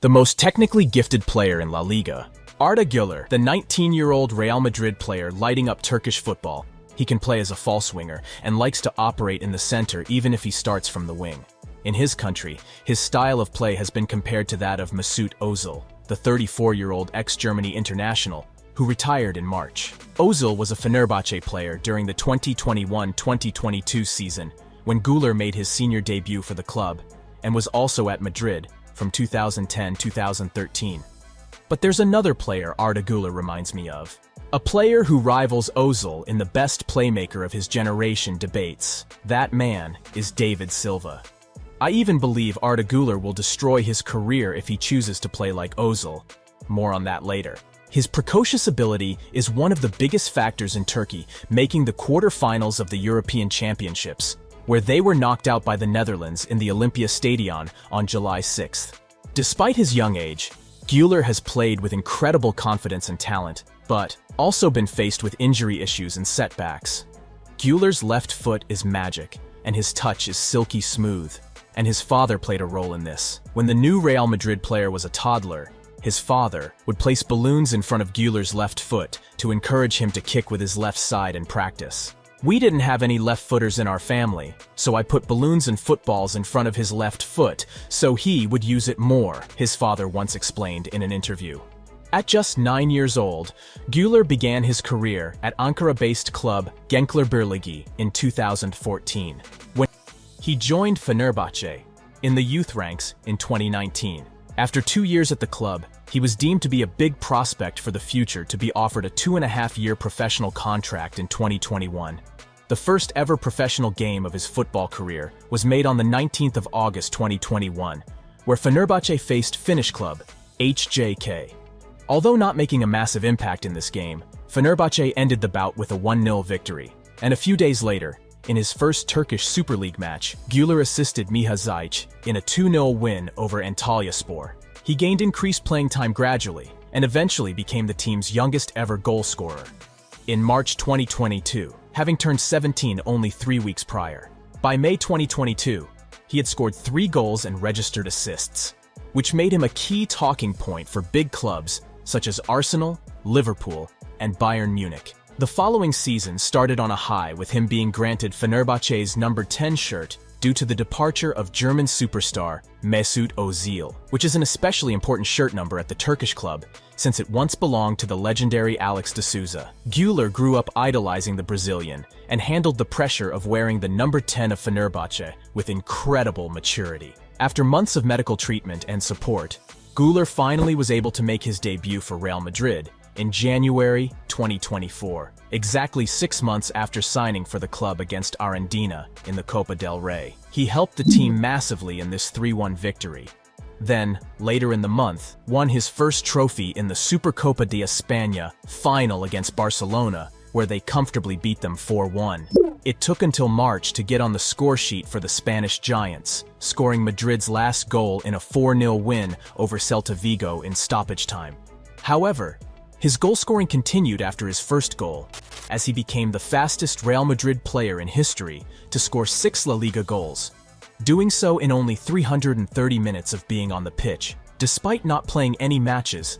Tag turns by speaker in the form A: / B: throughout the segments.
A: The most technically gifted player in La Liga. Arda Guler, the 19-year-old Real Madrid player lighting up Turkish football. He can play as a false winger and likes to operate in the center even if he starts from the wing. In his country, his style of play has been compared to that of Mesut Ozil, the 34-year-old ex-Germany international, who retired in March. Ozil was a Fenerbahce player during the 2021-2022 season, when Guler made his senior debut for the club, and was also at Madrid from 2010-2013. But there's another player Arda Guler reminds me of. A player who rivals Ozil in the best playmaker of his generation debates. That man is David Silva. I even believe Arda Guler will destroy his career if he chooses to play like Ozil. More on that later. His precocious ability is one of the biggest factors in Turkey making the quarterfinals of the European Championships, where they were knocked out by the Netherlands in the Olympia Stadion on July 6th. Despite his young age, Guler has played with incredible confidence and talent, but also been faced with injury issues and setbacks. Guler's left foot is magic, and his touch is silky smooth, and his father played a role in this. When the new Real Madrid player was a toddler, his father would place balloons in front of Guler's left foot to encourage him to kick with his left side in practice. We didn't have any left-footers in our family, so I put balloons and footballs in front of his left foot so he would use it more, his father once explained in an interview. At just 9 years old, Guler began his career at Ankara-based club Gençlerbirliği in 2014, when he joined Fenerbahce in the youth ranks in 2019. After 2 years at the club, he was deemed to be a big prospect for the future to be offered a 2.5-year professional contract in 2021. The first ever professional game of his football career was made on the 19th of August 2021, where Fenerbahce faced Finnish club HJK. Although not making a massive impact in this game, Fenerbahce ended the bout with a 1-0 victory, and a few days later, in his first Turkish Super League match, Guler assisted Miha Zajc in a 2-0 win over Antalyaspor. He gained increased playing time gradually, and eventually became the team's youngest ever goal scorer. In March 2022, having turned 17 only 3 weeks prior. By May 2022, he had scored 3 goals and registered assists, which made him a key talking point for big clubs such as Arsenal, Liverpool, and Bayern Munich. The following season started on a high with him being granted Fenerbahce's number 10 shirt due to the departure of German superstar Mesut Ozil, which is an especially important shirt number at the Turkish club since it once belonged to the legendary Alex de Souza. Guler grew up idolizing the Brazilian and handled the pressure of wearing the number 10 of Fenerbahce with incredible maturity. After months of medical treatment and support, Guler finally was able to make his debut for Real Madrid in January 2024, exactly 6 months after signing for the club against Argentina in the Copa del Rey. He helped the team massively in this 3-1 victory. Then, later in the month, won his first trophy in the Supercopa de España final against Barcelona, where they comfortably beat them 4-1. It took until March to get on the score sheet for the Spanish Giants, scoring Madrid's last goal in a 4-0 win over Celta Vigo in stoppage time. However, his goal-scoring continued after his first goal, as he became the fastest Real Madrid player in history to score 6 La Liga goals, doing so in only 330 minutes of being on the pitch. Despite not playing any matches,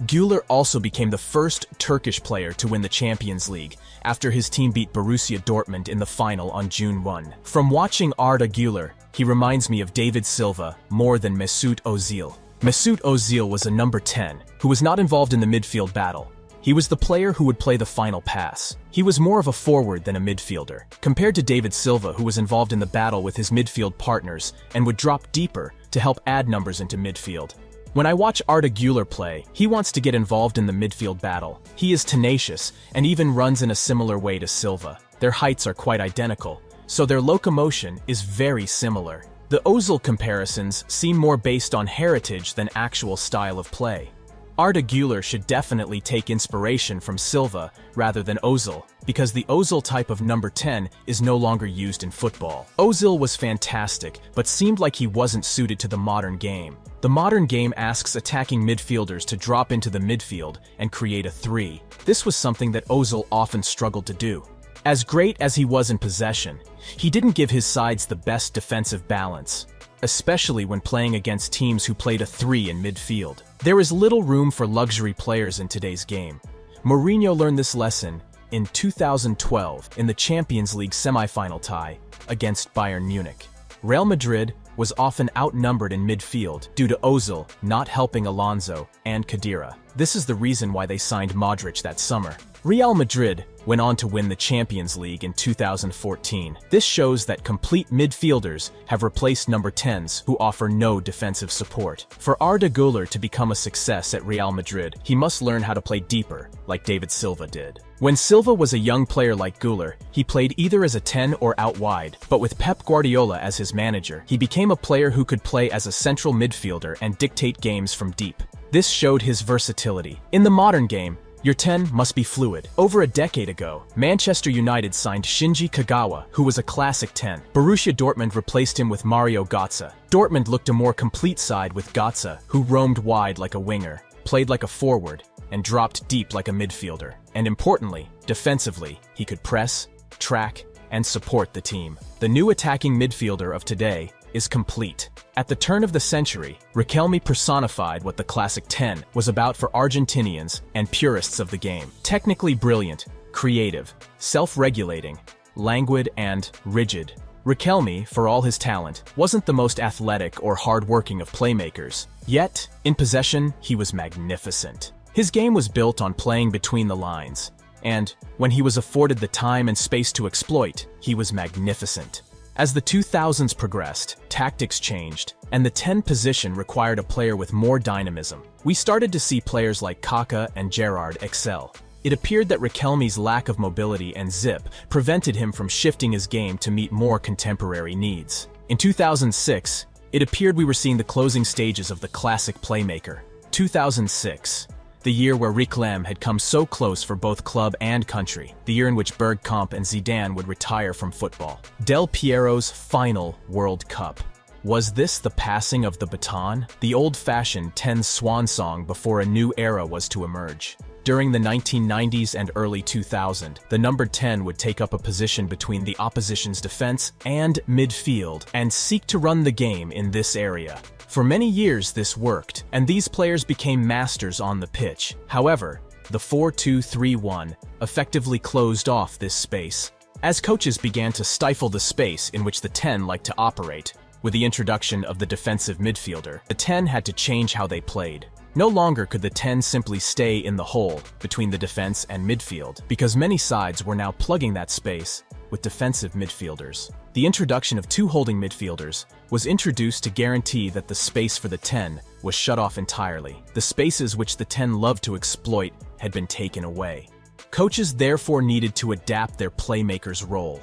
A: Guler also became the first Turkish player to win the Champions League after his team beat Borussia Dortmund in the final on June 1. From watching Arda Guler, he reminds me of David Silva more than Mesut Ozil. Mesut Ozil was a number 10 who was not involved in the midfield battle. He was the player who would play the final pass. He was more of a forward than a midfielder, compared to David Silva, who was involved in the battle with his midfield partners and would drop deeper to help add numbers into midfield. When I watch Arda Guler play, he wants to get involved in the midfield battle. He is tenacious and even runs in a similar way to Silva. Their heights are quite identical, so their locomotion is very similar. The Ozil comparisons seem more based on heritage than actual style of play. Arda Guler should definitely take inspiration from Silva rather than Ozil, because the Ozil type of number 10 is no longer used in football. Ozil was fantastic, but seemed like he wasn't suited to the modern game. The modern game asks attacking midfielders to drop into the midfield and create a 3. This was something that Ozil often struggled to do. As great as he was in possession, he didn't give his sides the best defensive balance. especially when playing against teams who played a 3 in midfield. There is little room for luxury players in today's game. Mourinho learned this lesson in 2012 in the Champions League semi-final tie against Bayern Munich. Real Madrid was often outnumbered in midfield due to Ozil not helping Alonso and Khedira. This is the reason why they signed Modric that summer. Real Madrid went on to win the Champions League in 2014. This shows that complete midfielders have replaced number 10s who offer no defensive support. For Arda Guler to become a success at Real Madrid, he must learn how to play deeper, like David Silva did. When Silva was a young player like Guler, he played either as a 10 or out wide, but with Pep Guardiola as his manager, he became a player who could play as a central midfielder and dictate games from deep. This showed his versatility. In the modern game, your 10 must be fluid. Over a decade ago, Manchester United signed Shinji Kagawa, who was a classic 10. Borussia Dortmund replaced him with Mario Götze. Dortmund looked a more complete side with Götze, who roamed wide like a winger, played like a forward, and dropped deep like a midfielder. And importantly, defensively, he could press, track, and support the team. The new attacking midfielder of today is complete. At the turn of the century, Riquelme personified what the classic 10 was about for Argentinians and purists of the game. Technically brilliant, creative, self-regulating, languid, and rigid. Riquelme, for all his talent, wasn't the most athletic or hard-working of playmakers. Yet, in possession, he was magnificent. His game was built on playing between the lines, and when he was afforded the time and space to exploit, he was magnificent. As the 2000s progressed, tactics changed, and the 10 position required a player with more dynamism. We started to see players like Kaká and Gerrard excel. It appeared that Riquelme's lack of mobility and zip prevented him from shifting his game to meet more contemporary needs. In 2006, it appeared we were seeing the closing stages of the classic playmaker. 2006. The year where Riquelme had come so close for both club and country, the year in which Bergkamp and Zidane would retire from football. Del Piero's final World Cup. Was this the passing of the baton? The old-fashioned 10 swan song before a new era was to emerge. During the 1990s and early 2000s, the number 10 would take up a position between the opposition's defense and midfield and seek to run the game in this area. For many years this worked, and these players became masters on the pitch. However, the 4-2-3-1 effectively closed off this space. As coaches began to stifle the space in which the 10 liked to operate, with the introduction of the defensive midfielder, the 10 had to change how they played. No longer could the 10 simply stay in the hole between the defense and midfield, because many sides were now plugging that space with defensive midfielders. The introduction of 2 holding midfielders was introduced to guarantee that the space for the 10 was shut off entirely. The spaces which the 10 loved to exploit had been taken away. Coaches therefore needed to adapt their playmaker's role.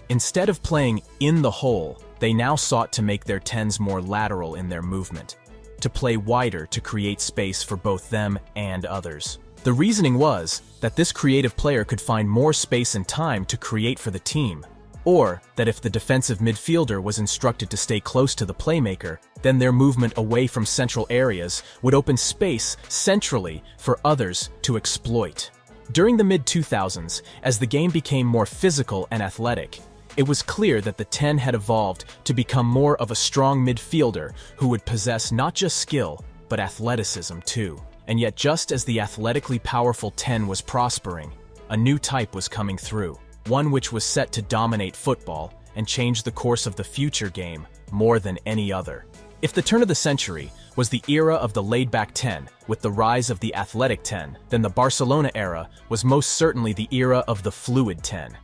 A: Instead of playing in the hole, they now sought to make their 10s more lateral in their movement, to play wider to create space for both them and others. The reasoning was that this creative player could find more space and time to create for the team, or that if the defensive midfielder was instructed to stay close to the playmaker, then their movement away from central areas would open space centrally for others to exploit. During the mid-2000s, as the game became more physical and athletic, it was clear that the 10 had evolved to become more of a strong midfielder who would possess not just skill, but athleticism too. And yet just as the athletically powerful 10 was prospering, a new type was coming through, one which was set to dominate football and change the course of the future game more than any other. If the turn of the century was the era of the laid-back 10 with the rise of the athletic 10, then the Barcelona era was most certainly the era of the fluid 10.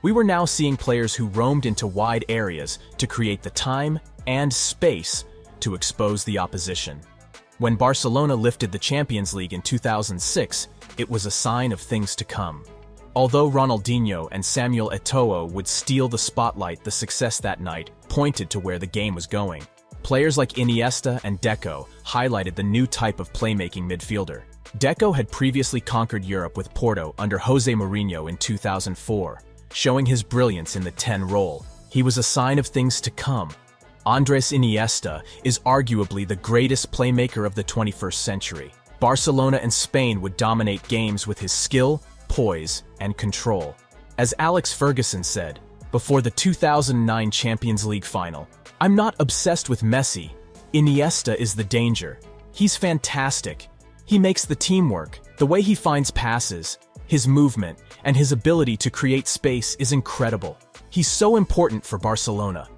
A: We were now seeing players who roamed into wide areas to create the time and space to expose the opposition. When Barcelona lifted the Champions League in 2006, it was a sign of things to come. Although Ronaldinho and Samuel Eto'o would steal the spotlight, the success that night pointed to where the game was going. Players like Iniesta and Deco highlighted the new type of playmaking midfielder. Deco had previously conquered Europe with Porto under Jose Mourinho in 2004, showing his brilliance in the 10 role. He was a sign of things to come. Andres Iniesta is arguably the greatest playmaker of the 21st century. Barcelona and Spain would dominate games with his skill, poise, and control. As Alex Ferguson said, before the 2009 Champions League final. I'm not obsessed with Messi. Iniesta is the danger. He's fantastic. He makes the team work. The way he finds passes, his movement, and his ability to create space is incredible. He's so important for Barcelona.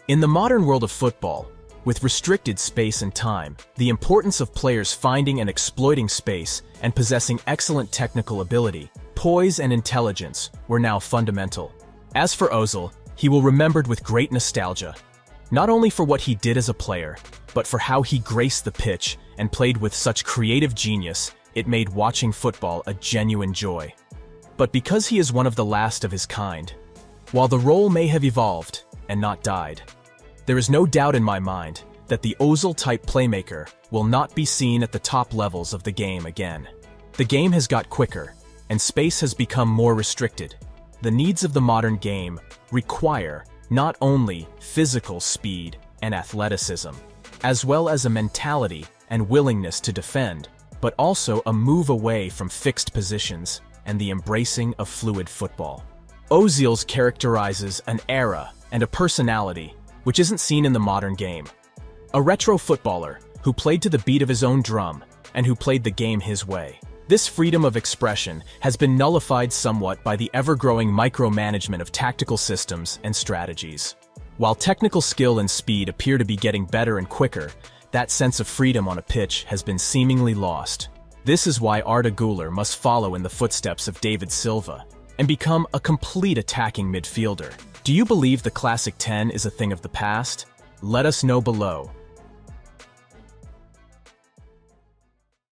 A: In the modern world of football, with restricted space and time, the importance of players finding and exploiting space and possessing excellent technical ability, poise and intelligence were now fundamental. As for Ozil, he will be remembered with great nostalgia, not only for what he did as a player, but for how he graced the pitch and played with such creative genius. It made watching football a genuine joy. But because he is one of the last of his kind, while the role may have evolved and not died, there is no doubt in my mind that the Ozil-type playmaker will not be seen at the top levels of the game again. The game has got quicker, and space has become more restricted. The needs of the modern game require not only physical speed and athleticism, as well as a mentality and willingness to defend, but also a move away from fixed positions and the embracing of fluid football. Ozil's characterizes an era and a personality which isn't seen in the modern game. A retro footballer who played to the beat of his own drum and who played the game his way. This freedom of expression has been nullified somewhat by the ever-growing micromanagement of tactical systems and strategies. While technical skill and speed appear to be getting better and quicker, that sense of freedom on a pitch has been seemingly lost. This is why Arda Guler must follow in the footsteps of David Silva and become a complete attacking midfielder. Do you believe the classic 10 is a thing of the past? Let us know below.